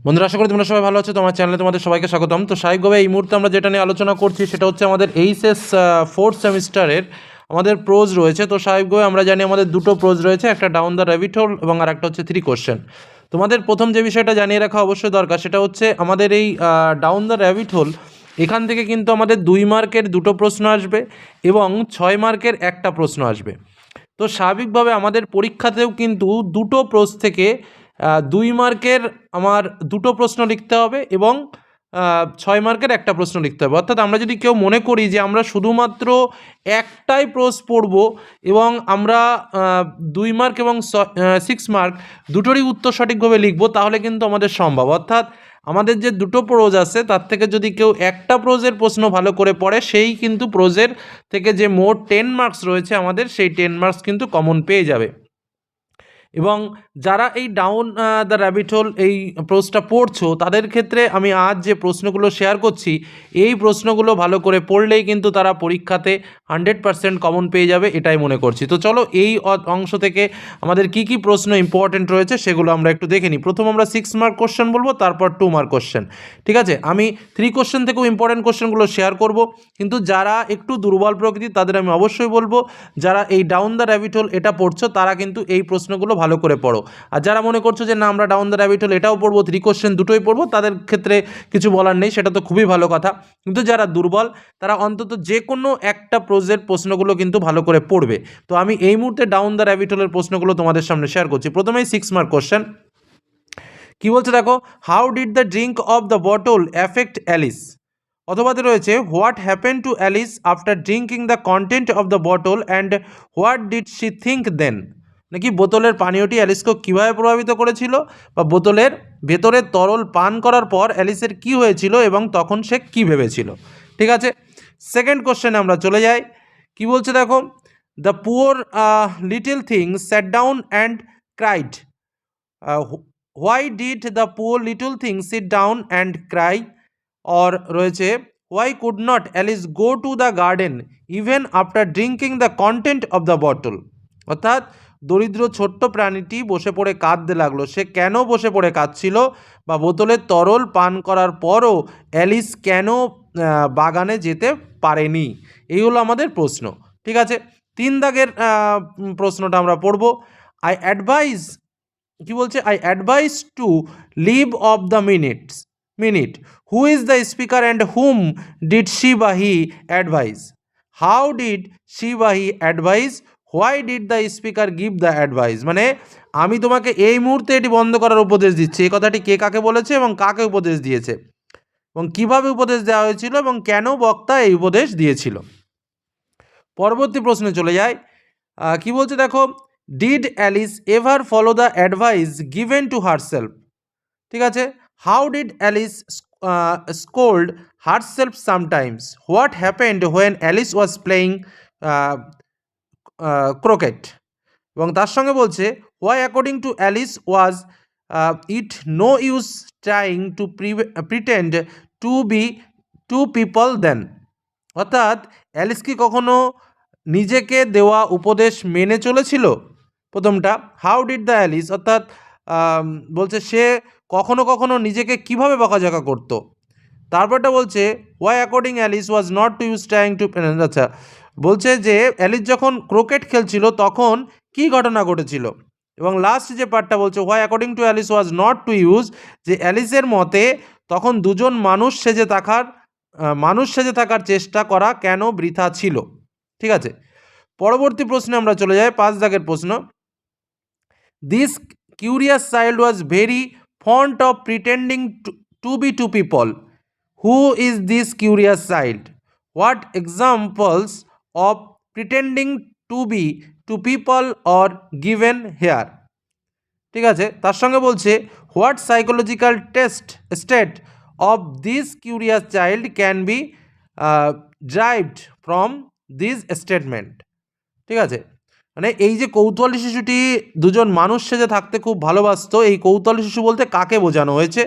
বন্ধুরা, আশা করি তোমরা সবাই ভালো আছো। তোমার চ্যানেলে তোমাদের সবাইকে স্বাগতম। তো স্বাভাবিকভাবে এই মুহূর্তে আমরা যেটা নিয়ে আলোচনা করছি সেটা হচ্ছে আমাদের এইচএস ফোর্থ সেমিস্টারের আমাদের প্রোজ রয়েছে। তো স্বাভাবিকভাবে আমরা জানি আমাদের দুটো প্রোজ রয়েছে, একটা ডাউন দ্য র্যাবিট হোল এবং আর একটা হচ্ছে 3 কোশ্চেন। তোমাদের প্রথম যে বিষয়টা জানিয়ে রাখা অবশ্যই দরকার সেটা হচ্ছে আমাদের এই ডাউন দ্য র্যাবিট হোল এখান থেকে কিন্তু আমাদের 2 মার্কের দুটো প্রশ্ন আসবে এবং 6 মার্কের একটা প্রশ্ন আসবে। তো স্বাভাবিকভাবে আমাদের পরীক্ষাতেও কিন্তু দুটো প্রোজ থেকে 2 মার্কের আমার দুটো প্রশ্ন লিখতে হবে এবং 6 মার্কের একটা প্রশ্ন লিখতে হবে। অর্থাৎ আমরা যদি কেউ মনে করি যে আমরা শুধুমাত্র একটাই প্রোজ পড়ব এবং আমরা 2 মার্ক এবং 6 মার্ক দুটোরই উত্তর সঠিকভাবে লিখব, তাহলে কিন্তু আমাদের সম্ভব। অর্থাৎ আমাদের যে দুটো প্রোজ আছে তার থেকে যদি কেউ একটা প্রোজের প্রশ্ন ভালো করে পড়ে, সেই কিন্তু প্রোজের থেকে যে মোট 10 মার্কস রয়েছে আমাদের, সেই 10 মার্কস কিন্তু কমন পেয়ে যাবে। এবং যারা এই ডাউন দ্য র্যাবিট হোল এই প্রশ্নটা পড়ছো তাদের ক্ষেত্রে আমি আজ যে প্রশ্নগুলো শেয়ার করছি, এই প্রশ্নগুলো ভালো করে পড়লেই কিন্তু তারা পরীক্ষাতে 100% কমন পেয়ে যাবে, এটাই মনে করছি। তো চলো এই অংশ থেকে আমাদের কি কি প্রশ্ন ইম্পর্টেন্ট রয়েছে সেগুলো আমরা একটু দেখে নিই। প্রথম আমরা 6 মার্ক কোশ্চেন বলবো, তারপর 2 মার্ক কোশ্চেন। ঠিক আছে, আমি 3 কোশ্চেন থেকেও ইম্পর্টেন্ট কোশ্চেনগুলো শেয়ার করব, কিন্তু যারা একটু দুর্বল প্রকৃতির তাদের আমি অবশ্যই বলবো যারা এই ডাউন দ্য র্যাবিট হোল এটা পড়ছো তারা কিন্তু এই প্রশ্নগুলো ভালো করে পড়ো। আর যারা মনে করছো যে না আমরা ডাউন দ্য র্যাবিট হোল এটাও পড়বো, 3 কোশ্চেন দুটোই পড়বো, তাদের ক্ষেত্রে কিছু বলার নেই, সেটা তো খুবই ভালো কথা। কিন্তু যারা দুর্বল তারা অন্তত যে কোনো একটা প্রোজের প্রশ্নগুলো কিন্তু ভালো করে পড়বে। তো আমি এই মুহূর্তে ডাউন দ্য র্যাবিট হোলের প্রশ্নগুলো তোমাদের সামনে শেয়ার করছি। প্রথমেই 6 মার্ক কোশ্চেন কি বলছে দেখো, how did the drink of the bottle affect Alice? অথবাতে রয়েছে what happen to Alice after drinking the content of the bottle and what did she think then? নাকি বোতলের পানীয়টি অ্যালিসকে কীভাবে প্রভাবিত করেছিল, বা বোতলের ভেতরের তরল পান করার পর অ্যালিসের কী হয়েছিল এবং তখন সে কী ভেবেছিল। ঠিক আছে, সেকেন্ড কোশ্চেনে আমরা চলে যাই। কি বলছে দেখো, the poor little thing sat down and cried. Why did the poor little thing sit down and cry? Or রয়েছে why could not Alice go to the garden even after drinking the content of the bottle? অর্থাৎ দরিদ্র ছোট্ট প্রাণীটি বসে পড়ে কাঁদতে লাগলো, সে কেন বসে পড়ে কাঁদছিল, বা বোতলের তরল পান করার পরও অ্যালিস কেন বাগানে যেতে পারেনি? এই হলো আমাদের প্রশ্ন। ঠিক আছে, 3 দাগের প্রশ্নটা আমরা পড়ব। আই অ্যাডভাইজ, কি বলছে, I advice to leave off the minute who is the speaker and whom did she বা he advice? How did she বা he advice? Why did the speaker give the advice? মানে আমি তোমাকে এই মুহূর্তে এটি বন্ধ করার উপদেশ দিচ্ছি, এই কথাটি কে কাকে বলেছে এবং কাকে উপদেশ দিয়েছে এবং কিভাবে উপদেশ দেওয়া হয়েছিল এবং কেন বক্তা এই উপদেশ দিয়েছিল। পরবর্তী প্রশ্নে চলে যায়। কি বলছে দেখো, did Alice ever follow the advice given to herself? ঠিক আছে, how did Alice scold herself sometimes? What happened when Alice was playing croquet? এবং তার সঙ্গে বলছে why according to Alice was it no use trying to pretend to be two people then? অর্থাৎ Alice কি কখনো নিজেকে দেওয়া উপদেশ মেনে চলেছিল? প্রথমটা হাউ ডিড দ্য অ্যালিস, অর্থাৎ বলছে সে কখনো কখনো নিজেকে কিভাবে বকাঝকা করতো। তারপরটা বলছে why according Alice was not to use trying to, আচ্ছা বলছে যে অ্যালিস যখন ক্রিকেট খেলছিল তখন কি ঘটনা ঘটেছিল। এবং লাস্ট যে পার্টটা বলছে why according to Alice was not to use, যে অ্যালিসের মতে তখন দুজন মানুষ সেজে থাকার চেষ্টা করা কেন বৃথা ছিল। ঠিক আছে, পরবর্তী প্রশ্নে আমরা চলে যাই, 5 দাগের প্রশ্ন। This curious child was very fond of pretending to be two people. Who is this curious child? What examples of pretending to be two people or given here? ঠিক আছে, তার সঙ্গে বলছে what psychological state of this curious child can be derived from this statement? ঠিক আছে, মানে এই যে কৌতূহলী শিশুটি দুজন মানুষ সেজে থাকতে খুব ভালোবাসতো, এই কৌতূহলী শিশু বলতে কাকে বোঝানো হয়েছে?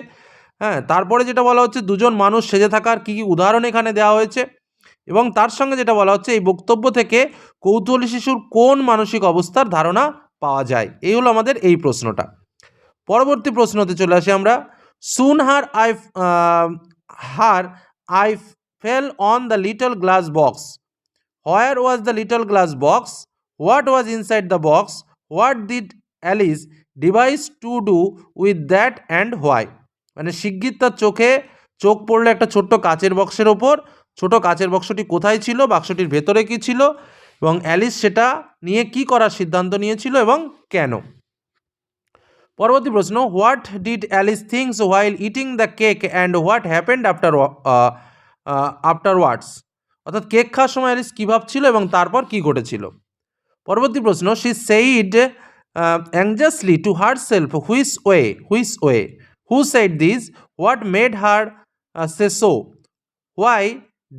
হ্যাঁ, তারপরে যেটা বলা হচ্ছে দুজন মানুষ সেজে থাকার কী কী উদাহরণ এখানে দেওয়া হয়েছে, এবং তার সঙ্গে যেটা বলা হচ্ছে এই বক্তব্য থেকে কৌতূহলী শিশুর কোন মানসিক অবস্থার ধারণা পাওয়া যায়। এই হলো আমাদের এই প্রশ্নটা। পরবর্তী প্রশ্নতে চলে আসি আমরা। Soon her eye fell on the little glass box. Where was the little glass box? What was inside the box? What did Alice devise to do with that and why? মানে শিগগির তার চোখ পড়লো একটা ছোট্ট কাচের বক্সের ওপর। ছোট কাচের বক্সটি কোথায় ছিল, বাক্সটির ভেতরে কি ছিল এবং অ্যালিস সেটা নিয়ে কি করার সিদ্ধান্ত নিয়েছিল এবং কেন। পরবর্তী প্রশ্ন, what did Alice things while eating the cake and what happened afterwards? অর্থাৎ কেক খাওয়ার সময় অ্যালিস কী ভাবছিল এবং তারপর কি ঘটেছিল। পরবর্তী প্রশ্ন, she said anxiously to herself which way who said this, what made her say so, why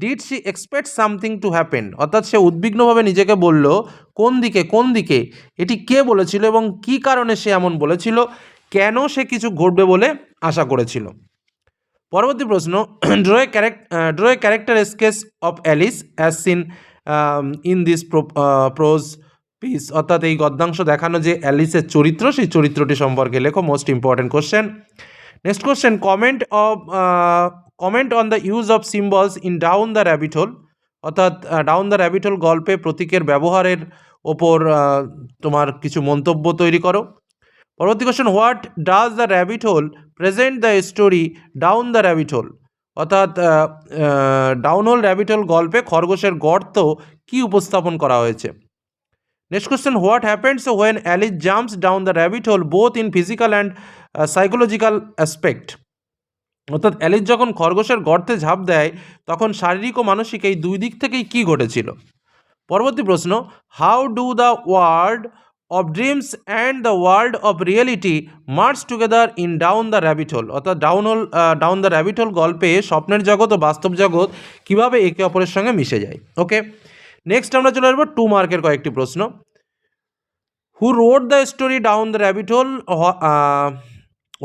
did she expect something to happen? অর্থাৎ সে উদ্বিগ্নভাবে নিজেকে বলল কোন দিকে এটি কে বলেছিল এবং কি কারণে সে এমন বলেছিল, কেন সে কিছু ঘটবে বলে আশা করেছিল। পরবর্তী প্রশ্ন, draw a character sketch of Alice as seen in this pros piece. অর্থাৎ এই গদ্যাংশ দেখানো যে অ্যালিসের চরিত্র, সেই চরিত্রটি সম্পর্কে লেখো। Most important question. Next question, comment on the use of symbols in down the rabbit hole. অর্থাৎ ডাউন দ্য র্যাবিট হোল গল্পে প্রতীকের ব্যবহারের ওপর তোমার কিছু মন্তব্য তৈরি করো। পরবর্তী question, what does the rabbit whole present the story down the rabbit hole? অর্থাৎ ডাউন হোল র্যাবিট হোল গল্পে খরগোশের গর্ত কি উপস্থাপন করা হয়েছে। Next question, what happens when Alice jumps down the rabbit whole both in physical and psychological aspect? অর্থাৎ Alice যখন খরগোশের গর্তে ঝাঁপ দেয় তখন শারীরিক ও মানসিক এই দুই দিক থেকেই কী ঘটেছিল। পরবর্তী প্রশ্ন, how do the world of dreams and the world of reality March together in down the rabbit hole? অর্থাৎ ডাউন দ্য র্যাবিট হোল গল্পে স্বপ্নের জগৎ ও বাস্তব জগৎ কীভাবে একে অপরের সঙ্গে মিশে যায়। ওকে, নেক্সট আমরা চলে আসবো 2 মার্কের কয়েকটি প্রশ্ন। Who wrote the story down the rabbit hole,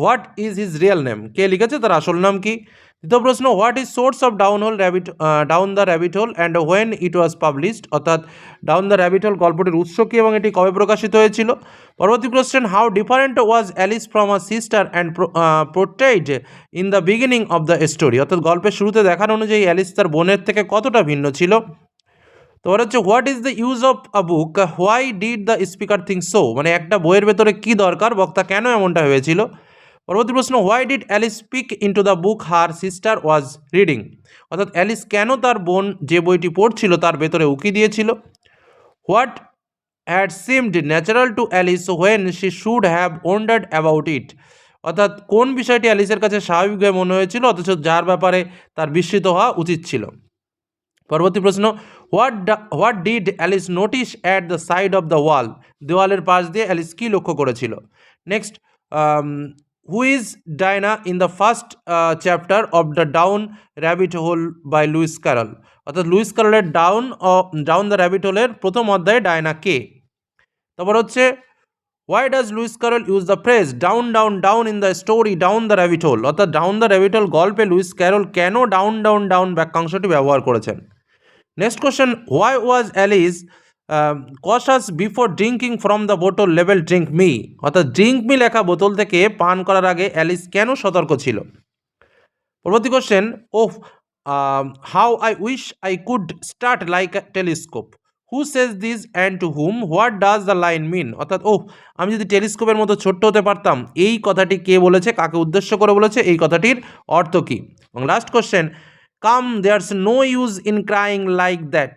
what is his real name? কে লিখেছে, তার আসল নাম কি? দ্বিতীয় প্রশ্ন, what is source of down the rabbit hole and when it was published? অর্থাৎ ডাউন দ্য র্যাবিট হোল গল্পটির উৎস কী এবং এটি কবে প্রকাশিত হয়েছিল। পরবর্তী question, how different was Alice from a sister and portrayed in the beginning of the story? অর্থাৎ গল্পের শুরুতে দেখানো অনুযায়ী অ্যালিস তার বোনের থেকে কতটা ভিন্ন ছিল। তোমার হচ্ছে, what is the use of a book, why did the speaker think so? মানে একটা বইয়ের ভেতরে কী দরকার, বক্তা কেন এমনটা হয়েছিল। পরবর্তী প্রশ্ন, why did Alice speak into the book her sister was reading? অর্থাৎ অ্যালিস কেন তার বোন যে বইটি পড়ছিল তার ভেতরে উকি দিয়েছিল। What had seemed natural to Alice when she should have wondered about it? অর্থাৎ কোন বিষয়টি অ্যালিসের কাছে স্বাভাবিকভাবে মনে হয়েছিল অথচ যার ব্যাপারে তার বিস্মিত হওয়া উচিত ছিল। পরবর্তী প্রশ্ন, what did Alice notice at the side of the wall? দেওয়ালের পাশ দিয়ে অ্যালিস কী লক্ষ্য করেছিল। Next, who is Diana in the first chapter of the down rabbit hole by Lewis Carroll? অর্থাৎ লুইস ক্যারলের ডাউন দ্য র্যাবিট হোলের প্রথম অধ্যায়ে ডায়না কে? তারপর হচ্ছে, why does Lewis Carroll use the phrase down down down in the story down the rabbit hole? অর্থাৎ down the rabbit whole গল্পে লুইস ক্যারল কেন ডাউন ডাউন ডাউন বাক্যাংশটি ব্যবহার করেছেন। Next question, why was Alice কশাস before drinking from the বোতল level drink me? অর্থাৎ drink me লেখা বোতল থেকে পান করার আগে অ্যালিস কেন সতর্ক ছিল। পরবর্তী question, how I wish I could start like a telescope? Who says this and to whom? What does the line mean? অর্থাৎ আমি যদি টেলিস্কোপের মতো ছোট্ট হতে পারতাম, এই কথাটি কে বলেছে, কাকে উদ্দেশ্য করে বলেছে, এই কথাটির অর্থ কী। এবং last question, come there's no use in crying like that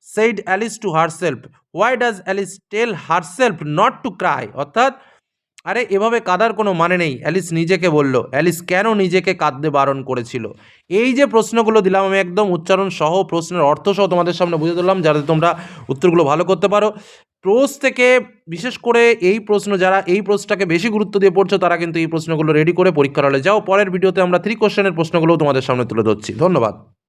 said Alice to herself. Why does Alice tell herself not to cry? অর্থাৎ আরে এভাবে কাঁদার কোনো মানে নেই, অ্যালিস নিজেকে বলল। অ্যালিস কেন নিজেকে কাঁদতে বারণ করেছিল? এই যে প্রশ্নগুলো দিলাম আমি একদম উচ্চারণ সহ প্রশ্নের অর্থ সহ তোমাদের সামনে বুঝে দিলাম, যাতে তোমরা উত্তরগুলো ভালো করতে পারো। প্রোজ থেকে বিশেষ করে এই প্রশ্ন, যারা এই প্রশ্নটাকে বেশি গুরুত্ব দিয়ে পড়ছো তারা কিন্তু এই প্রশ্নগুলো রেডি করে পরীক্ষার হলে যাও। পরের ভিডিওতে আমরা 3 কোশ্চেনের প্রশ্নগুলোও তোমাদের সামনে তুলে ধরছি। ধন্যবাদ।